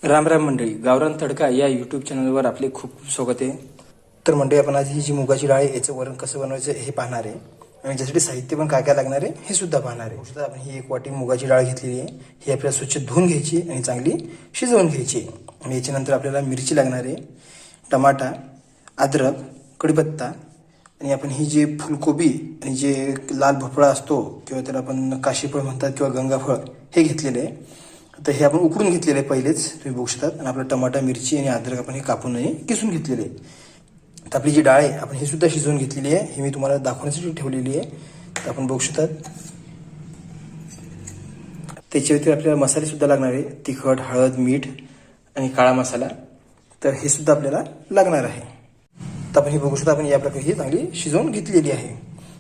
राम राम मंडळी, गावरान तडका या यूट्यूब चॅनलवर आपले खूप खूप स्वागत आहे. तर मंडळी, आपण आज ही जी मुगाची डाळ आहे याचं वरण कसं बनवायचं हे पाहणार आहे आणि त्यासाठी साहित्य पण काय काय लागणार आहे हे सुद्धा पाहणार आहे. सुद्धा आपण ही 1 वाटी मुगाची डाळ घेतलेली आहे. ही आपल्याला स्वच्छ धुवून घ्यायची आणि चांगली शिजवून घ्यायची. आणि याच्यानंतर आपल्याला मिरची लागणार आहे, टमाटा, अद्रक, कढीपत्ता आणि आपण ही जी फुलकोबी आणि जे लाल भोपळा असतो किंवा त्याला आपण काशीफळ म्हणतात किंवा गंगाफळ हे घेतलेले आहे. तर हे आपण उकडून घेतलेलं आहे पहिलेच, तुम्ही बघू शकता. आणि आपला टमाटा, मिरची आणि अद्रक आपण हे कापून किसून घेतलेले आहे. तर आपली जी डाळ आहे आपण ही सुद्धा शिजवून घेतलेली आहे. ही मी तुम्हाला दाखवण्यासाठी ठेवलेली आहे. तर आपण बघू शकतात. त्याच्या व्यतिरिक्त आपल्याला मसाले सुद्धा लागणार आहे, तिखट, हळद, मीठ आणि काळा मसाला. तर हे सुद्धा आपल्याला लागणार आहे. तर आपण हे बघू शकता, आपण या प्रकारे ही चांगली शिजवून घेतलेली आहे.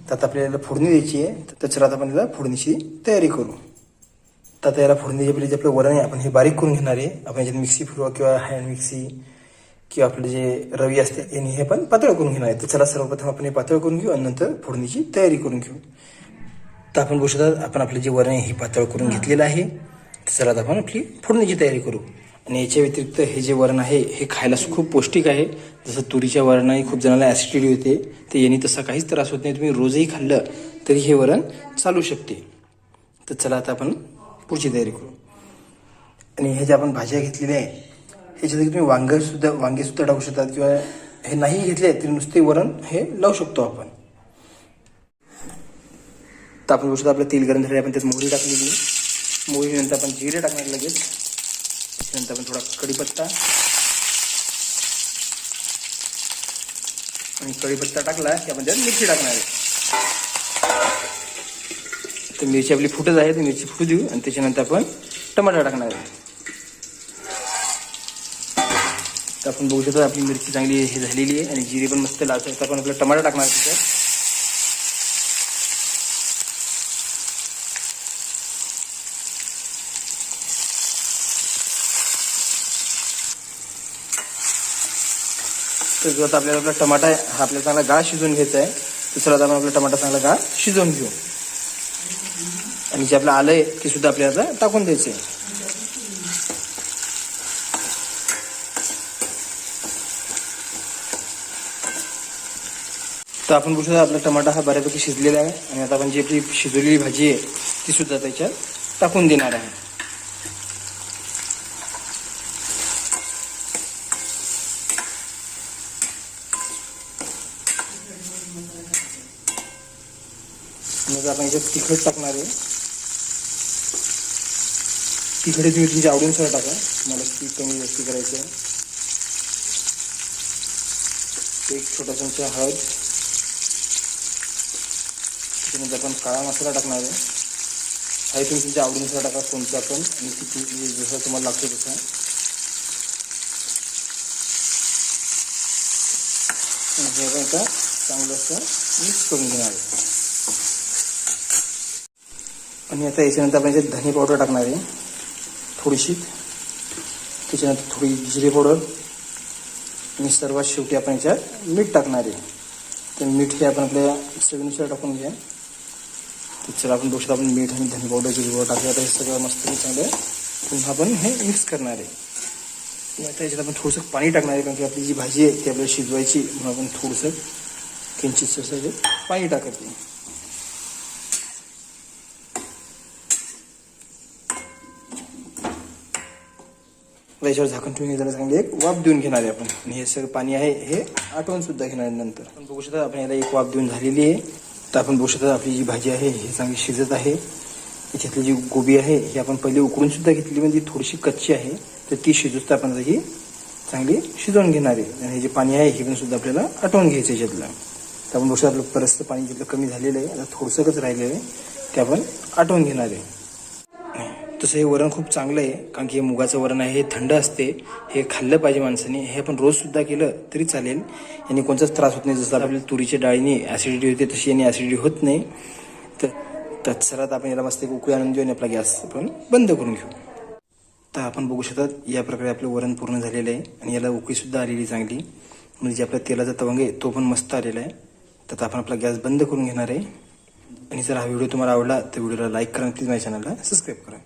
तर आता आपल्याला फोडणी द्यायची आहे. तर चला आता आपण याला फोडणीची तयारी करू. तर आता याला फोडणी द्यायची आपलं वरण आहे आपण हे बारीक करून घेणार आहे. आपण याच्यात मिक्सी फिरवा किंवा हँड मिक्सी किंवा आपले जे रवी असते यांनी हे आपण पातळ करून घेणार आहे. तर चला सर्वप्रथम आपण हे पातळ करून घेऊ आणि नंतर फोडणीची तयारी करून घेऊ. तर आपण बघू शकता, आपण आपले जे वरण आहे हे पातळ करून घेतलेलं आहे. तर चला आता आपण आपली फोडणीची तयारी करू. आणि याच्या व्यतिरिक्त हे जे वरण आहे हे खायला खूप पौष्टिक आहे. जसं तुरीच्या वरणाने खूप जणांना ॲसिडिटी होते, तर यांनी तसा काहीच त्रास होत नाही. तुम्ही रोजही खाल्लं तरी हे वरण चालू शकते. तर चला आता आपण पुढची तयारी करू. आणि हे जे आपण भाज्या घेतलेल्या आहे ह्याच्यात तुम्ही वांगे सुद्धा टाकू शकतात किंवा हे नाही घेतले तरी नुसते वरण हे लावू शकतो आपण. तर आपण बघू शकतो आपलं तेल गरम झाले, आपण त्यात मोहरी टाकलेली. मोहरीनंतर आपण जिरे टाकणार लगेच. त्याच्यानंतर आपण थोडा कढीपत्ता आणि कढीपत्ता टाकला की आपण त्यात मिरची टाकणार आहे. तर मिरची आपली फुटत आहे, तर मिरची फुटू देऊ आणि त्याच्यानंतर आपण टमाटर टाकणार आहे. तर आपण बघू शकतो आपली मिरची चांगली हे झालेली आहे आणि जिरे पण मस्त लाल. तर आपण आपला टमाटर टाकणार आहे त्याच्यात. तर जो आता आपल्याला टमाटा हा आपल्याला चांगला गाळ शिजवून घ्यायचा आहे. तर चला आपण आपला टमाटा चांगला गाळ शिजवून घेऊ. आणि जे आपलं आलं आहे ते सुद्धा आपल्याला टाकून द्यायचं आहे. तर आपण बघू शकतो आपला टमाटा हा बऱ्यापैकी शिजलेला आहे. आणि आता आपण जी आपली शिजवलेली भाजी आहे ती सुद्धा त्याच्यात टाकून देणार आहे. मग आपण याच्यात तिखट टाकणार आहे. तिखट तुम्ही तुमच्या आवडीनुसार टाका, मला ती कमी जास्त करायचं आहे. 1 छोटा चमचा हळद. त्याच्यानंतर आपण काळा मसाला टाकणार आहे. हा तुम्ही तुमच्या आवडीनुसार टाका कोणता पण, आणि किती जसं तुम्हाला लागतो तसा. हे आपण आता चांगलं असं मिक्स करून घेणार आहे. आणि आता याच्यानंतर आपण याच्यात धने पावडर टाकणार आहे थोडीशी. त्याच्यानंतर थोडी जिरे पावडर आणि सर्वात शेवटी आपण याच्यात मीठ टाकणार आहे. तर मीठ हे आपण आपल्या चवीनुसार टाकून घ्या. तर चला आपण बघू शकतो, आपण मीठ आणि धने पावडर, जिरे पावडर टाकलं. आता हे सगळं मस्त चांगलं पुन्हा आपण हे मिक्स करणार आहे. आता याच्यात आपण थोडंसं पाणी टाकणार आहे, कारण की आपली जी भाजी आहे ती आपल्याला शिजवायची, म्हणून आपण थोडंसं किंचित असं पाणी टाकायचं. याच्यावर झाकण ठेवून त्याला चांगली एक वाफ देऊन घेणार आहे आपण. आणि हे सगळं पाणी आहे हे आटवून सुद्धा घेणार आहे. नंतर आपण बघू शकता आपण याला एक वाफ देऊन झालेली आहे. तर आपण बघू शकता आपली जी भाजी आहे ही चांगली शिजत आहे. त्याच्यातली जी गोबी आहे ही आपण पहिले उकडून सुद्धा घेतली, म्हणजे थोडीशी कच्ची आहे. तर ती शिजवता आपण ही चांगली शिजवून घेणार आहे. आणि हे जे पाणी आहे हे पण सुद्धा आपल्याला आटवून घ्यायचं याच्यातलं. तर आपण बघू शकता आपलं बरंचसं पाणी जिथलं कमी झालेलं आहे, आता थोडंसंच राहिलेलं आहे ते आपण आटवून घेणार आहे. तसं हे वरण खूप चांगलं आहे, कारण की हे मुगाचं वरण आहे, हे थंड असते, हे खाल्लं पाहिजे माणसाने. हे आपण रोजसुद्धा केलं तरी चालेल, यांनी कोणताच त्रास होत नाही. जसं आपल्याला तुरीच्या डाळीने ॲसिडिटी होते तशी यांनी ॲसिडिटी होत नाही. तर चला आपण याला मस्त एक उकळी आणून देऊ आणि आपला गॅस आपण बंद करून घेऊ. तर आपण बघू शकतात या प्रकारे आपलं वरण पूर्ण झालेलं आहे आणि याला उकळीसुद्धा आलेली चांगली. म्हणजे आपला तेलाचा तवंग आहे तो पण मस्त आलेला आहे. तर आपण आपला गॅस बंद करून घेणार आहे. आणि जर हा व्हिडिओ तुम्हाला आवडला तर व्हिडिओला लाईक करा, प्लीज माझ्या चॅनलला सबस्क्राईब करा.